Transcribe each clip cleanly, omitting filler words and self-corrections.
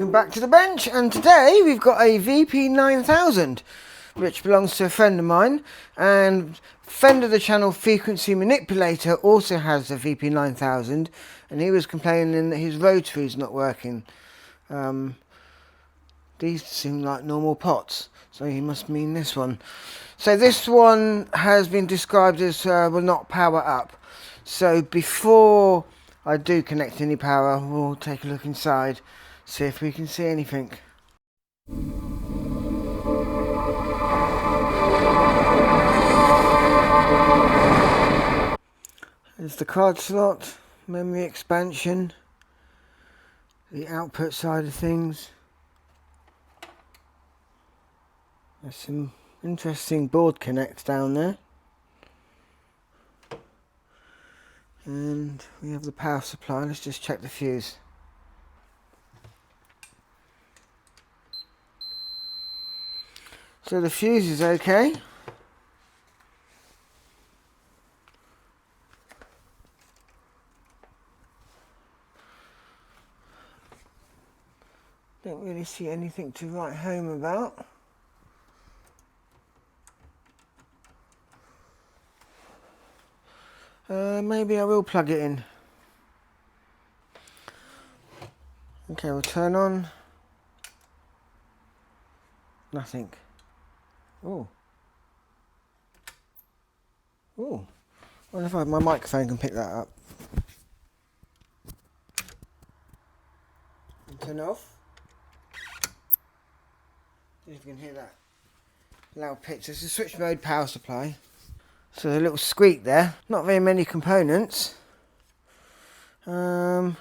Welcome back to the bench, and today we've got a VP9000 which belongs to a friend of mine, and friend of the channel Frequency Manipulator also has a VP9000, and he was complaining that his rotary is not working. These seem like normal pots, so he must mean this one. So this one has been described as will not power up. So before I do connect any power, we'll take a look inside, see if we can see anything. There's the card slot, memory expansion, the output side of things. There's some interesting board connects down there. And we have the power supply. Let's just check the fuse. So the fuse is okay. Don't really see anything to write home about. Maybe I will plug it in. Okay, we'll turn on. Nothing. Oh. Oh. I wonder if my microphone can pick that up. Turn it off. See if you can hear that loud pitch. It's a switch mode power supply. So a little squeak there. Not very many components. And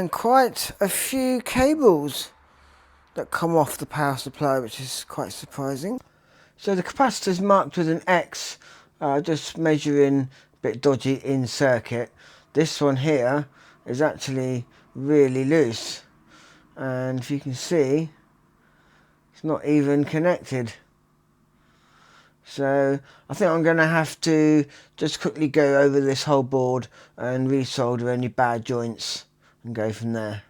quite a few cables that come off the power supply, which is quite surprising. So the capacitor's marked with an X, just measuring a bit dodgy in circuit. This one here is actually really loose, and if you can see, it's not even connected. So I think I'm going to have to just quickly go over this whole board and resolder any bad joints and go from there.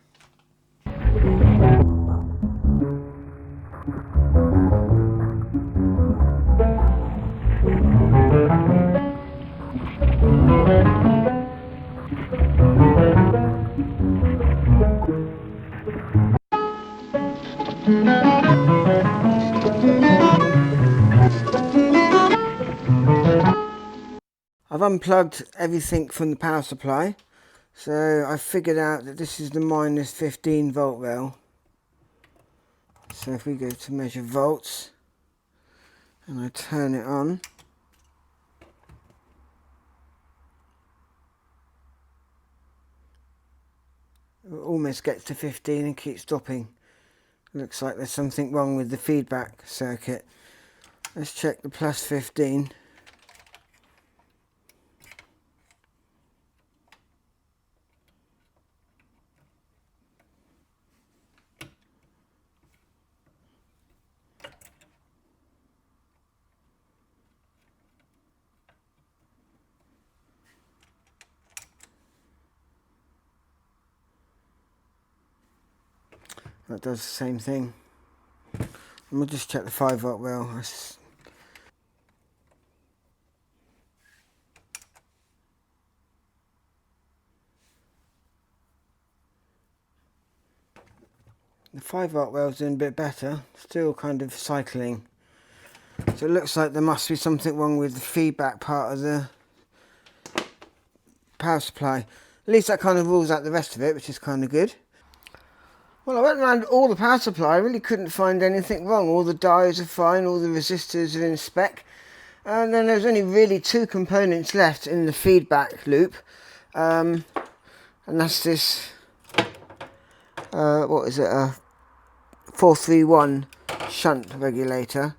I've unplugged everything from the power supply, so I figured out that this is the minus 15 volt rail. So if we go to measure volts and I turn it on, it almost gets to 15 and keeps dropping. Looks like there's something wrong with the feedback circuit. Let's check the plus 15. That does the same thing. And we'll just check the 5 volt rail. The 5 volt rail's doing a bit better, still kind of cycling. So it looks like there must be something wrong with the feedback part of the power supply. At least that kind of rules out the rest of it, which is kind of good. Well, I went around all the power supply, I really couldn't find anything wrong. All the diodes are fine, all the resistors are in spec. And then there's only really two components left in the feedback loop. And that's this, what is it, a 431 shunt regulator.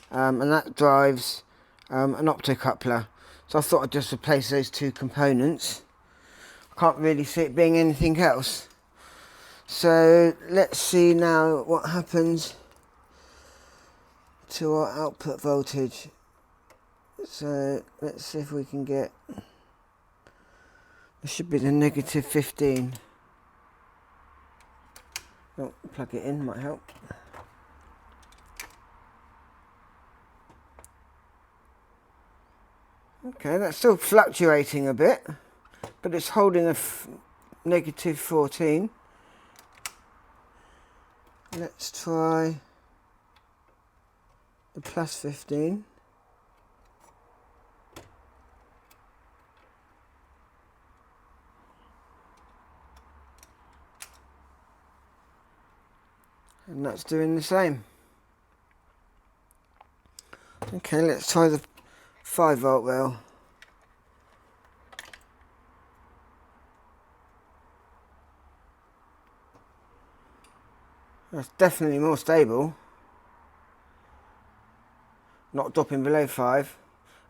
And that drives an optocoupler. So I thought I'd just replace those two components. I can't really see it being anything else. So let's see now what happens to our output voltage. So let's see if we can get, this should be the negative 15. Oh, plug it in might help. Okay, that's still fluctuating a bit, but it's holding a negative 14. Let's try the plus 15. And that's doing the same. Okay, let's try the 5 volt rail. That's definitely more stable. Not dropping below 5.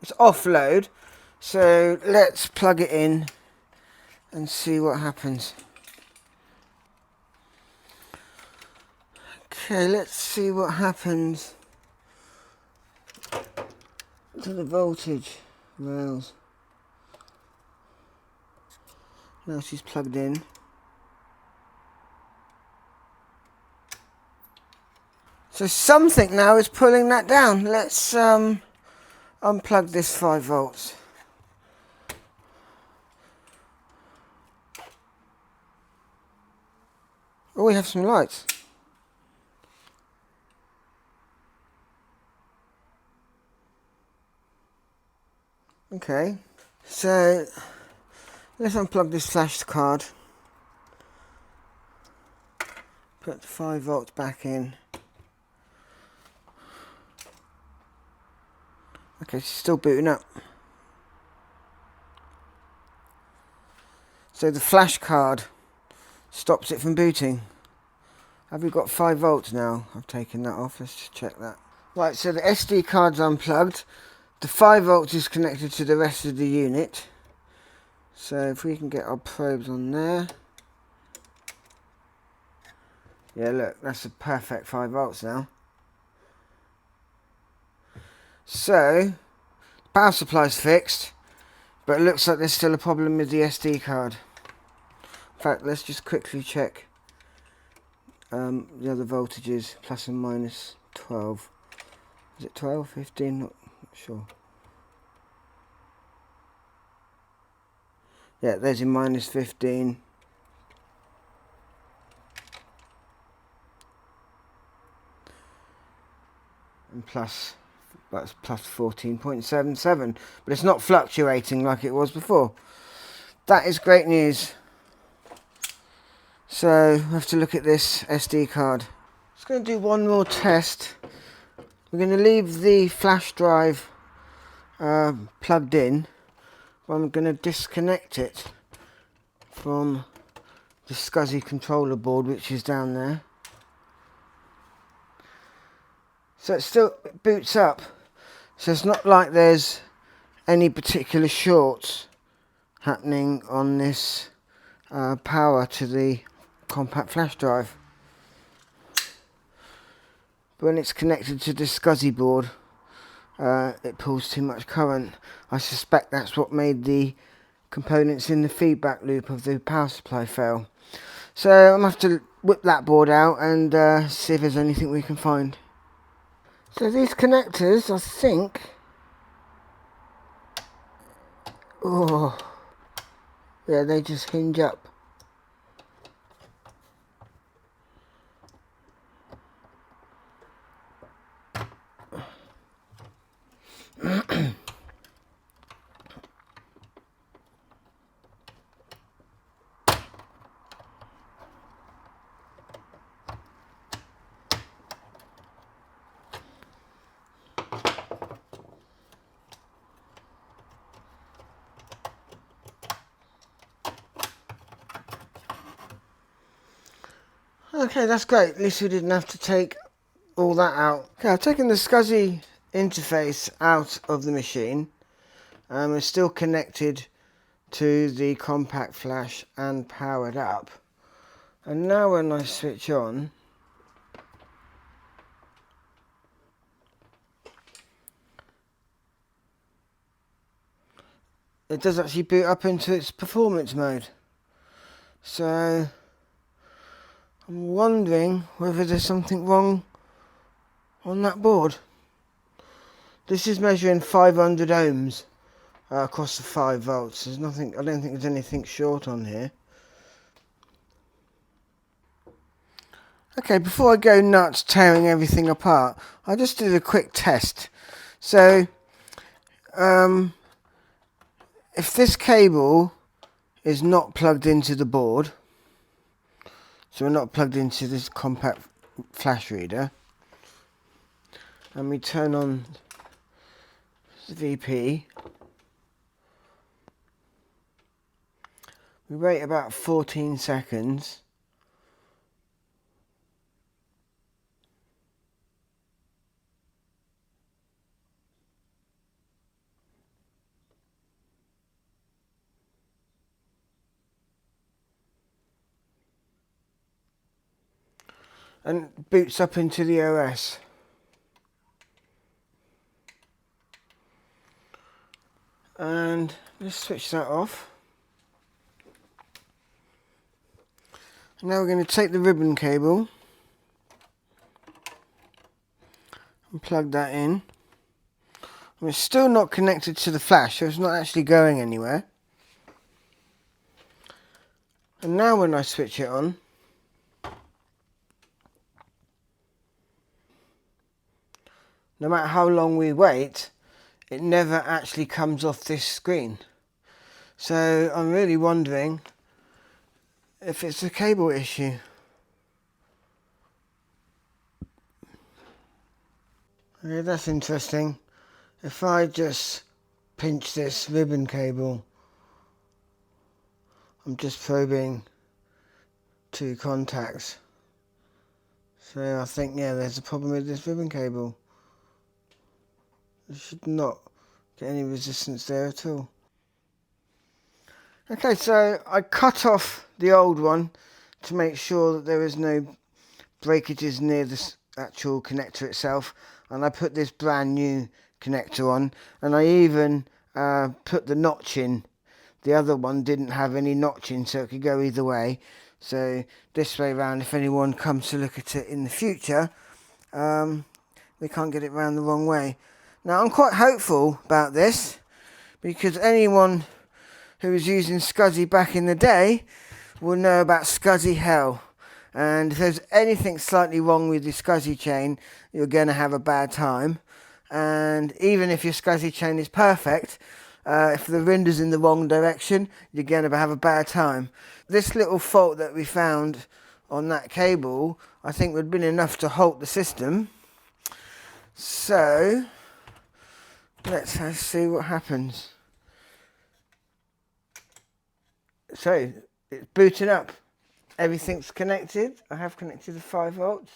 It's off-load, so let's plug it in and see what happens. Okay, let's see what happens to the voltage rails. Now she's plugged in. So something now is pulling that down. Let's unplug this 5 volts. Oh, we have some lights. Okay, so let's unplug this flash card. Put the 5 volts back in. Okay, she's still booting up. So the flash card stops it from booting. Have we got 5 volts now? I've taken that off. Let's just check that. Right, so the SD card's unplugged. The 5 volts is connected to the rest of the unit. So if we can get our probes on there. Yeah, look, that's a perfect 5 volts now. So, power supply's fixed, but it looks like there's still a problem with the SD card. In fact, let's just quickly check the other voltages, plus and minus 12. Is it 12, 15? Not sure. Yeah, there's your minus 15. And plus, that's plus 14.77. But it's not fluctuating like it was before. That is great news. So, we have to look at this SD card. Just going to do one more test. We're going to leave the flash drive plugged in. I'm going to disconnect it from the SCSI controller board, which is down there. So it still boots up. So it's not like there's any particular shorts happening on this power to the compact flash drive. But when it's connected to the SCSI board, it pulls too much current. I suspect that's what made the components in the feedback loop of the power supply fail. So I'm going to have to whip that board out and see if there's anything we can find. So these connectors, I think, oh, yeah, they just hinge up. Okay, that's great. At least we didn't have to take all that out. Okay, I've taken the SCSI interface out of the machine. It's still connected to the compact flash and powered up. And now when I switch on, it does actually boot up into its performance mode. So I'm wondering whether there's something wrong on that board. This is measuring 500 ohms across the 5 volts. There's nothing, I don't think there's anything short on here. Okay, before I go nuts tearing everything apart, I'll just do a quick test. So, if this cable is not plugged into the board, so we're not plugged into this compact flash reader, and we turn on the VP, we wait about 14 seconds. And boots up into the OS. And let's switch that off. And now we're going to take the ribbon cable and plug that in. And it's still not connected to the flash, so it's not actually going anywhere. And now when I switch it on, no matter how long we wait, it never actually comes off this screen. So I'm really wondering if it's a cable issue. Okay, that's interesting. If I just pinch this ribbon cable, I'm just probing 2 contacts. So I think, yeah, there's a problem with this ribbon cable. It should not get any resistance there at all. Okay, so I cut off the old one to make sure that there is no breakages near the actual connector itself, and I put this brand new connector on, and I even put the notch in. The other one didn't have any notch in, so it could go either way. So this way around, if anyone comes to look at it in the future, they can't get it round the wrong way. Now I'm quite hopeful about this, because anyone who was using SCSI back in the day will know about SCSI hell. And if there's anything slightly wrong with your SCSI chain, you're going to have a bad time. And even if your SCSI chain is perfect, if the winder's in the wrong direction, you're going to have a bad time. This little fault that we found on that cable, I think would have been enough to halt the system. So let's see what happens. So it's booting up. Everything's connected. I have connected the 5 volts.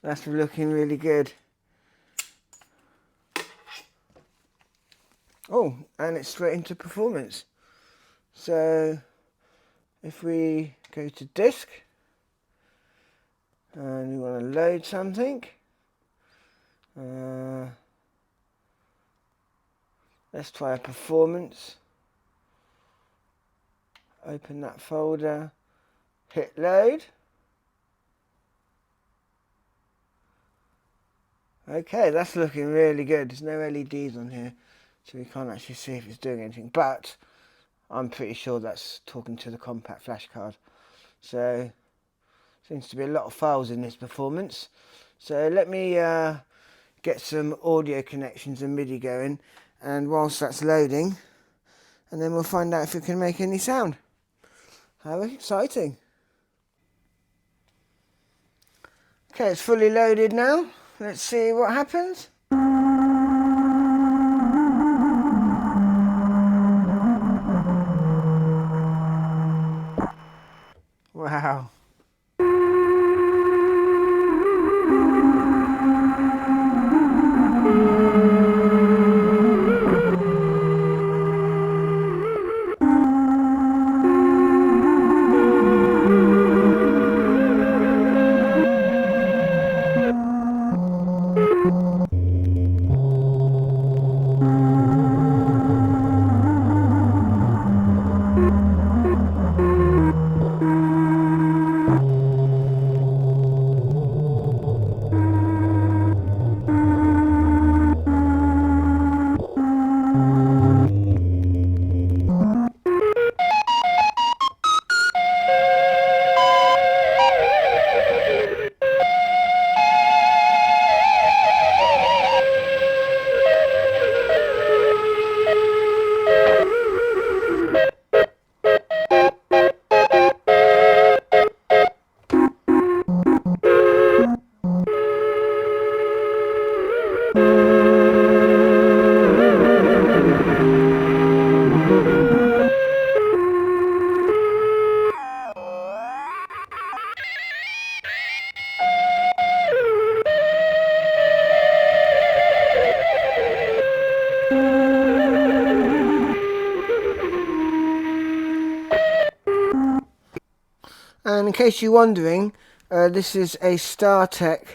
That's looking really good. Oh, and it's straight into performance. So if we go to disk and we want to load something, let's try a performance. Open that folder, hit load. Okay, that's looking really good. There's no LEDs on here, so we can't actually see if it's doing anything, but I'm pretty sure that's talking to the compact flash card. So seems to be a lot of files in this performance. So let me get some audio connections and MIDI going, and whilst that's loading, and then we'll find out if it can make any sound. How exciting. Okay, it's fully loaded now. Let's see what happens. Wow. And in case you're wondering, this is a StarTech.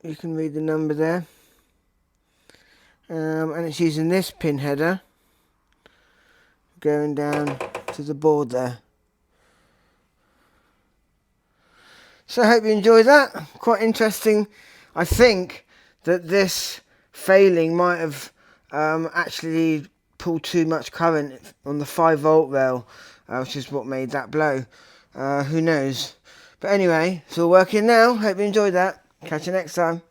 You can read the number there. And it's using this pin header going down to the board there. So I hope you enjoyed that. Quite interesting. I think that this failing might have actually pulled too much current on the 5-volt rail, which is what made that blow. Who knows? But anyway, it's all working now. Hope you enjoyed that. Catch you next time.